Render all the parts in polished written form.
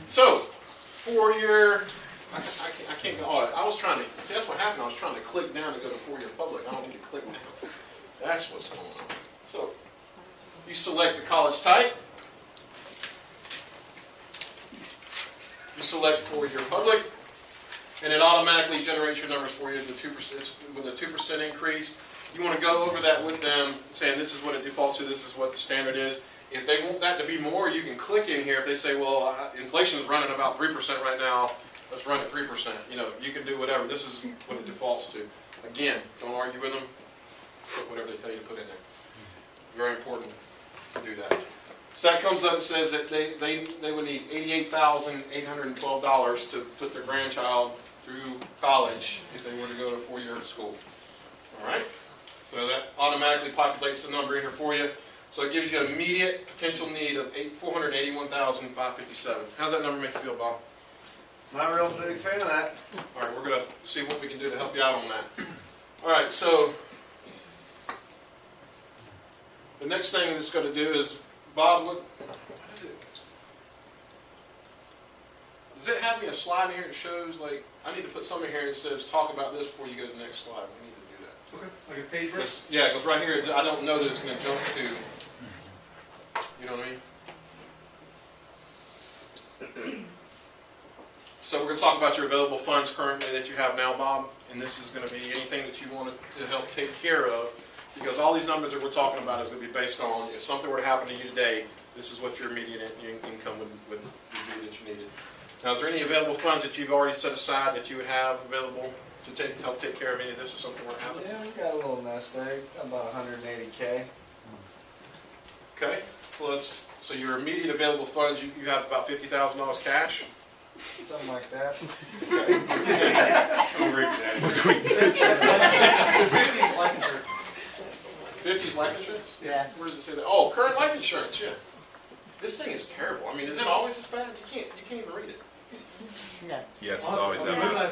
So, four-year, I can't go, oh, I was trying to, see that's what happened, I was trying to click down to go to four-year public, I don't need to click down. That's what's going on. So, you select the college type, you select four-year public, and it automatically generates your numbers for you, the 2%, with a 2% increase. You want to go over that with them, saying this is what it defaults to, this is what the standard is. If they want that to be more, you can click in here. If they say, well, inflation is running about 3% right now, let's run it 3%. You know, you can do whatever. This is what it defaults to. Again, don't argue with them. Put whatever they tell you to put in there. Very important to do that. So that comes up and says that they would need $88,812 to put their grandchild through college if they were to go to a four-year school. All right? So that automatically populates the number in here for you. So it gives you an immediate potential need of $481,557. How's that number make you feel, Bob? Not a real big fan of that. All right, we're going to see what we can do to help you out on that. All right, so the next thing it's going to do is, Bob, look, does it have me a slide in here that shows, like, I need to put something here that says, talk about this before you go to the next slide. We need to do that. Okay, like a page break? Yeah, because right here, I don't know that it's going to jump to, you know what I mean? So we're going to talk about your available funds currently that you have now, Bob, and this is going to be anything that you want to help take care of, because all these numbers that we're talking about is going to be based on if something were to happen to you today, this is what your immediate income would be that you needed. Now, is there any available funds that you've already set aside that you would have available to help take care of any of this or something were to happen? Yeah, we got a little nest egg, about 180K. Okay, well, so your immediate available funds, you have about $50,000 cash? Something like that. 50's life insurance? Yeah. Where does it say that? Oh, current life insurance, yeah. This thing is terrible. I mean, is it always this bad? You can't even read it. No. Yes, it's always that bad.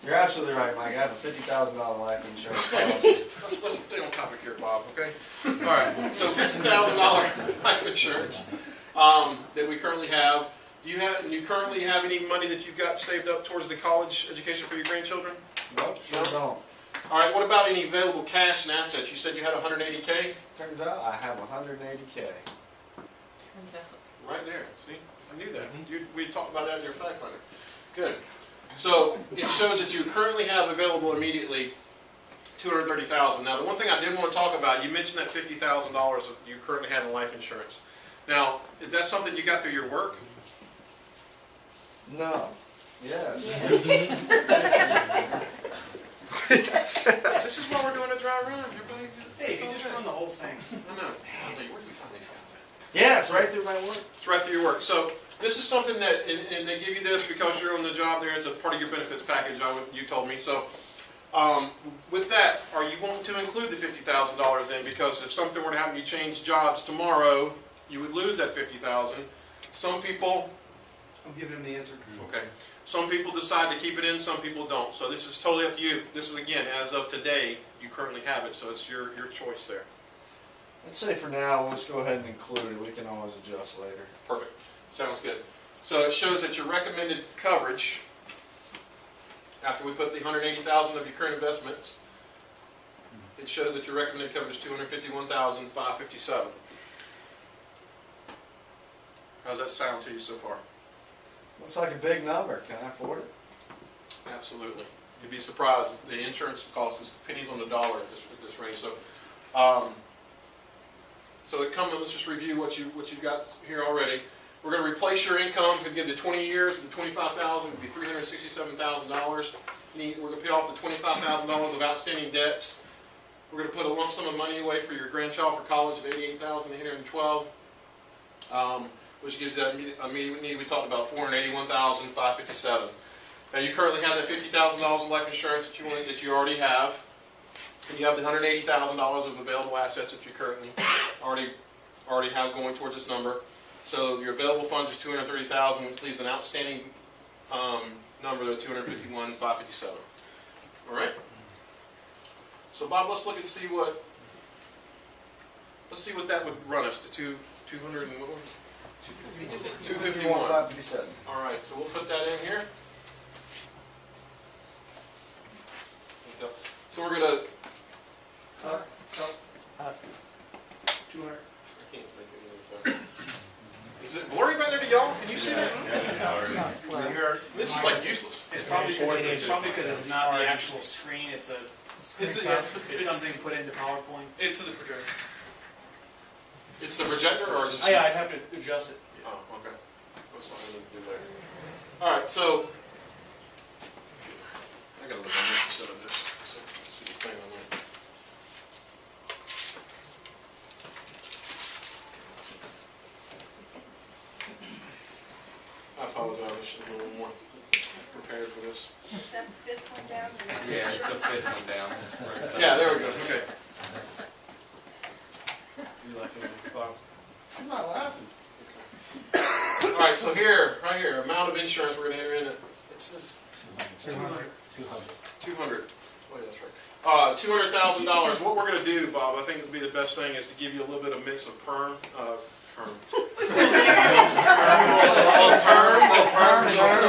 You're absolutely right, Mike. I have a $50,000 life insurance let's stay on topic here, Bob, okay? All right, so $50,000 life insurance that we currently have. Do you currently have any money that you've got saved up towards the college education for your grandchildren? Nope, sure don't. All right, what about any available cash and assets? You said you had 180K? Turns out I have 180K. Right there, see? I knew that. We talked about that in your fact finder. Good. So it shows that you currently have available immediately $230,000. Now, the one thing I did want to talk about, you mentioned that $50,000 that you currently had in life insurance. Now, is that something you got through your work? No. Yes. This is why we're doing a dry run. Everybody, Hey, you just run the whole thing. I know. Where do you find these guys at? Yeah, it's right through my work. It's right through your work. So this is something that, and they give you this because you're on the job there. It's a part of your benefits package, you told me. So with that, are you wanting to include the $50,000 in? Because if something were to happen, you change jobs tomorrow, you would lose that $50,000. Some people... I'm giving him the answer. Okay. Some people decide to keep it in, some people don't. So this is totally up to you. This is, again, as of today, you currently have it. So it's your choice there. I'd say for now, let's go ahead and include it. We can always adjust later. Perfect. Sounds good. So it shows that your recommended coverage, after we put the $180,000 of your current investments, it shows that your recommended coverage is $251,557. How's that sound to you so far? Looks like a big number. Can I afford it? Absolutely. You'd be surprised. The insurance cost is pennies on the dollar at this range. So, let's just review what you've got here already. We're going to replace your income. If we give the 20 years, the $25,000 would be $367,000. We're going to pay off the $25,000 of outstanding debts. We're going to put a lump sum of money away for your grandchild for college of $88,812, which gives you that immediate need we talked about, $481,557. Now you currently have that $50,000 of life insurance that you already have, and you have the $180,000 of available assets that you currently already have going towards this number. So your available funds is $230,000, which leaves an outstanding number of $251,557. All right. So Bob, let's look and see what that would run us to 200 and what was it? 251. 557. All Alright, so we'll put that in here. So we're gonna, Cut. 200. I can't make it. Is it blurry back there to y'all? Can you see that? This is like useless. It's probably because it's not the actual screen, it's something put into PowerPoint. It's the projector. It's the projector or is it? Yeah, I'd have to adjust it. Oh, okay. That's something to do there. Alright, so I gotta look on this instead of this. So I can see the thing on there. I apologize, I should have been a little more prepared for this. Is that the fifth one down? Yeah, it's the fifth one down. Yeah, there we go, okay. You laughing at me, Bob? I'm not laughing. Alright, so here, right here, amount of insurance we're gonna enter in, it says 200. 200. Wait, that's right. $200,000. What we're gonna do, Bob, I think would be the best thing is to give you a little bit of mix of perm. Perm and term.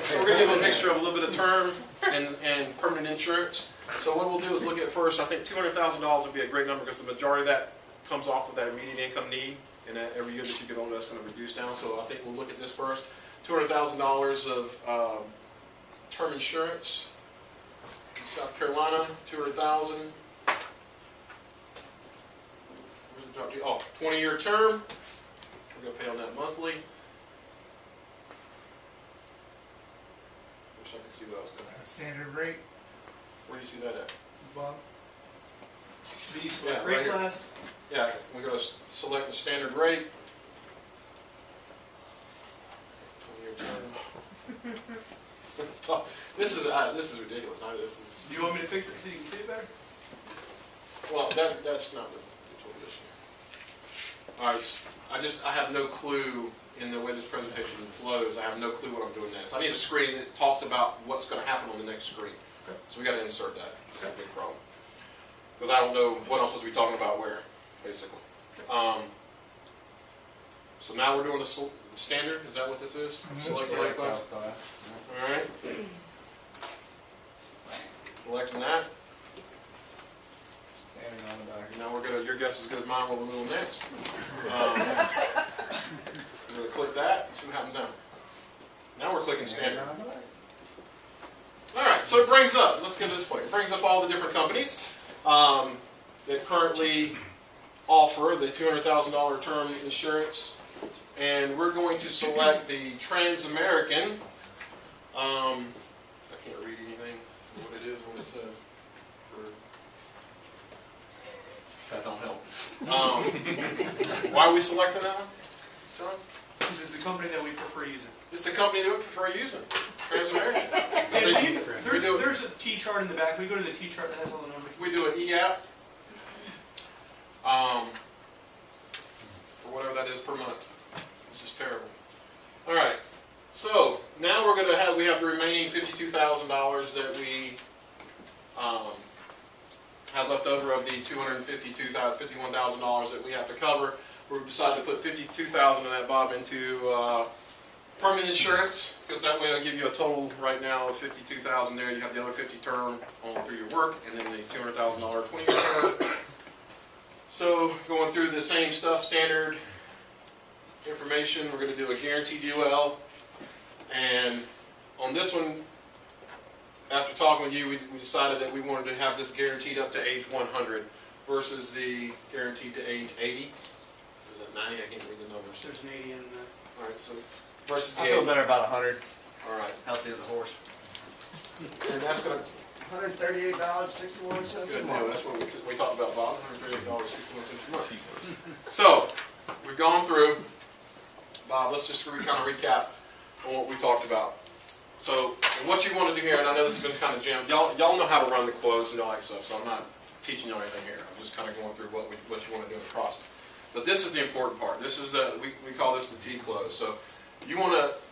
So we're gonna give a mixture of a little bit of term and permanent insurance. So what we'll do is look at first, I think $200,000 would be a great number because the majority of that comes off of that immediate income need. And that every year that you get older, that's going to reduce down. So I think we'll look at this first. $200,000 of term insurance. In South Carolina, $200,000. Where's the drop to? Oh, 20-year term. We're going to pay on that monthly. Wish I could see what I was going to. Standard rate. Where do you see that at? Bob? Do you Yeah, select right rate here. class? Yeah, we're going to select the standard rate. 20-year term. This is ridiculous. This is. Do you want me to fix it so you can see it better? Well, that's not the total this year. All right, I have no clue in the way this presentation flows. I have no clue what I'm doing next. I need a screen that talks about what's going to happen on the next screen. Okay. So we got to insert that. That's a big problem because I don't know what I'm supposed to be talking about where, basically. So now we're doing the standard. Is that what this is? Select the rate class. All right. Selecting that. Standing on the back. Now we're gonna. Your guess is as good as mine. What we're doing next. We're gonna click that. And see what happens now. Now we're clicking standard. All right. So it brings up. Let's get to this point. It brings up all the different companies that currently offer the $200,000 term insurance, and we're going to select the Transamerican. I can't read anything. What it is, what it says. That don't help. Why are we selecting that one, John? Because it's a company that we prefer using. It's the company that we prefer using, Transamerican. Yeah, there's a T-chart in the back. We go to the T-chart that has all the numbers. We do an e-app for whatever that is per month. This is terrible. All right. So now we're going to have the remaining $52,000 that we have left over of the $51,000 that we have to cover. We decided to put $52,000 of that, Bob, into permanent insurance because that way it'll give you a total right now of $52,000 there. You have the other 50 term on through your work, and then the $200,000 20-year term. So going through the same stuff, standard information, we're going to do a guaranteed UL. And on this one, after talking with you, we decided that we wanted to have this guaranteed up to age 100 versus the guaranteed to age 80. Is that 90? I can't read the numbers. There's an 80 in there. All right, so versus I the feel 80. better about 100. All right, Healthy as a horse. and that's going to. $138.61 a Good, month. that's what we talked about, Bob. $138.61 a month. So we've gone through. Bob, let's just kind of recap on what we talked about. So, and what you want to do here, and I know this has been kind of jammed. Y'all know how to run the quotes and all that stuff, so I'm not teaching you anything here. I'm just kind of going through what you want to do in the process. But this is the important part. This is we call this the T close. So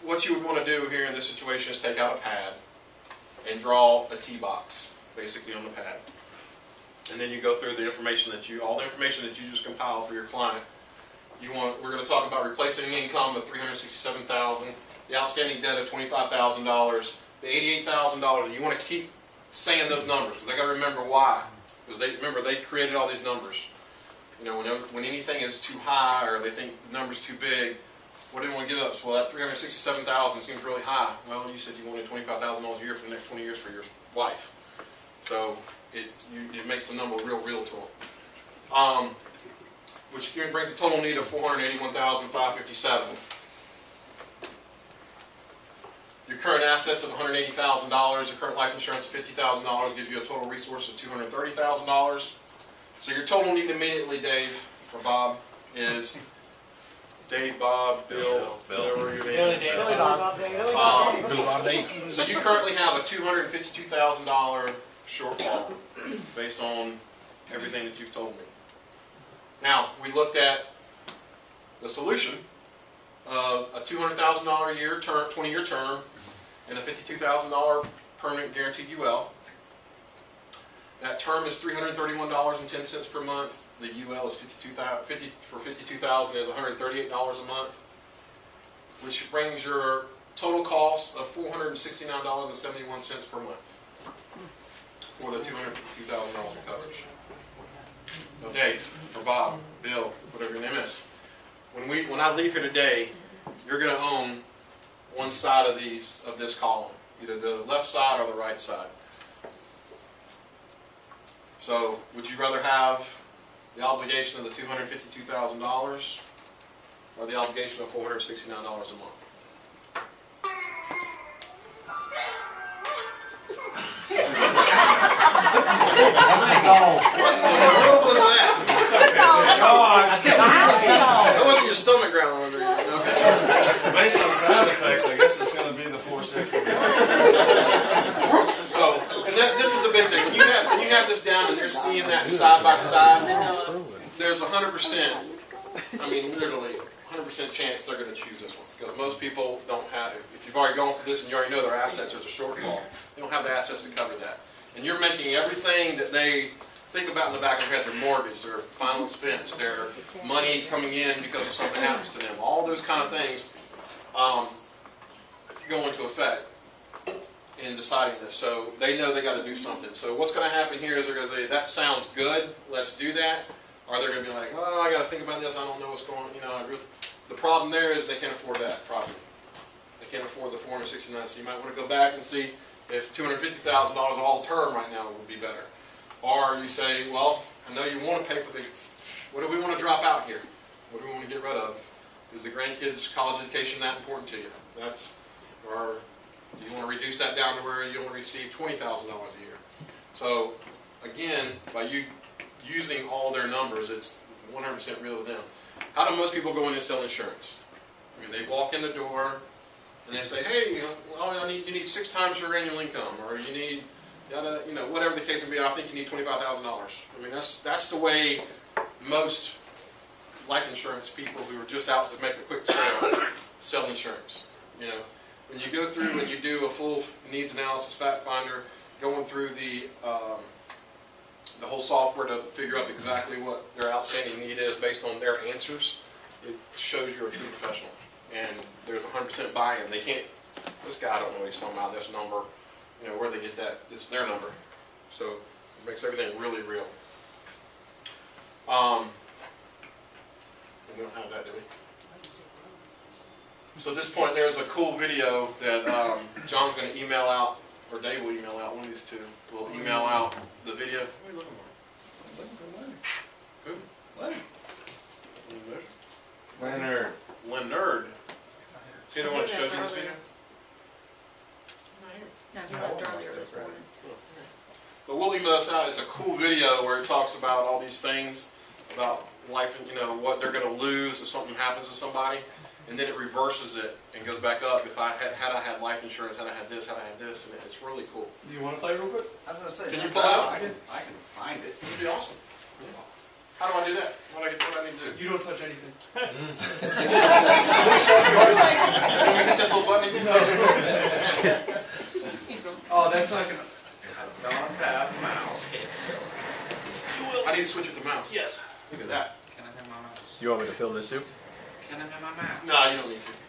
what you would want to do here in this situation is take out a pad and draw a T box basically on the pad. And then you go through the information all the information that you just compile for your client. we're gonna talk about replacing income of $367,000, the outstanding debt of $25,000, the $88,000. You wanna keep saying those numbers, because I gotta remember why. Because they created all these numbers. You know, when anything is too high, or they think the number's too big, what do they wanna give us? Well, that $367,000 seems really high. Well, you said you wanted $25,000 a year for the next 20 years for your wife. So, it makes the number real to them. Which brings the total need of $481,557. Your current assets of $180,000, your current life insurance of $50,000 gives you a total resource of $230,000. So your total need immediately, Dave, or Bob, is Dave, Bob, Bill, whatever your name is. So you currently have a $252,000 shortfall based on everything that you've told me. Now, we looked at the solution of a $200,000 a year term, 20-year term, and a $52,000 permanent guaranteed UL. That term is $331.10 per month. The UL is $52,000 is $138 a month, which brings your total cost of $469.71 per month for the $252,000 in coverage. Now, Dave, or Bob, Bill, whatever your name is, when I leave here today, you're going to own one side of this column, either the left side or the right side. So, would you rather have the obligation of the $252,000 or the obligation of $469 a month? What in the world was that? That wasn't your stomach growling under you. Based on sound effects, I guess it's gonna be the 460. So, and this is the big thing. When you have this down and you're seeing that side by side, there's 100%, I mean literally 100% chance they're going to choose this one. Because most people don't have, if you've already gone for this and you already know their assets, there's a shortfall. They don't have the assets to cover that. And you're making everything that they think about in the back of their head, their mortgage, their final expense, their money coming in because of something happens to them. All those kind of things go into effect in deciding this. So they know they got to do something. So what's going to happen here is they're going to be, that sounds good, let's do that. Or they're going to be like, oh, I got to think about this, I don't know what's going on. You know, the problem there is they can't afford that property. They can't afford the $469. So you might want to go back and see if $250,000 all term right now would be better. Or you say, well, I know you want to pay for the, what do we want to drop out here? What do we want to get rid of? Is the grandkids' college education that important to you? Or do you want to reduce that down to where you only receive $20,000 a year? So again, by you using all their numbers, it's 100% real to them. How do most people go in and sell insurance? I mean, they walk in the door and they say, hey, you need 6 times your annual income, or you need, whatever the case may be. I think you need $25,000. I mean, that's the way most life insurance people who are just out to make a quick sale sell insurance. You know, when you go through and you do a full needs analysis, fact finder, going through the whole software to figure out exactly what their outstanding need is based on their answers, it shows you're a true professional. And there's 100% buy-in. They can't, this guy, I don't know what he's talking about, this number, where they get that, this is their number. So it makes everything really real. We don't have that, do we? So at this point, there's a cool video that John's going to email out, or Dave will email out, one of these two will email out the video. What are you looking for? Who? Leonard. Leonard. Is he the one that showed you this video? No, he left earlier this morning. But we'll email this out. It's a cool video where it talks about all these things, about life and what they're going to lose if something happens to somebody. And then it reverses it and goes back up. If I had life insurance, had I had this, and it's really cool. You want to play real quick? I was going to say, can you pull it up? I can find it. It'd be awesome. Yeah. How do I do that? What do I need to do? You don't touch anything. Can we hit this little button again? Oh, that's not gonna. Don't have mouse. I need to switch it to mouse. Yes. Look at that. Can I have my mouse? You want me to fill this too? Can I have my map? No, you don't need to.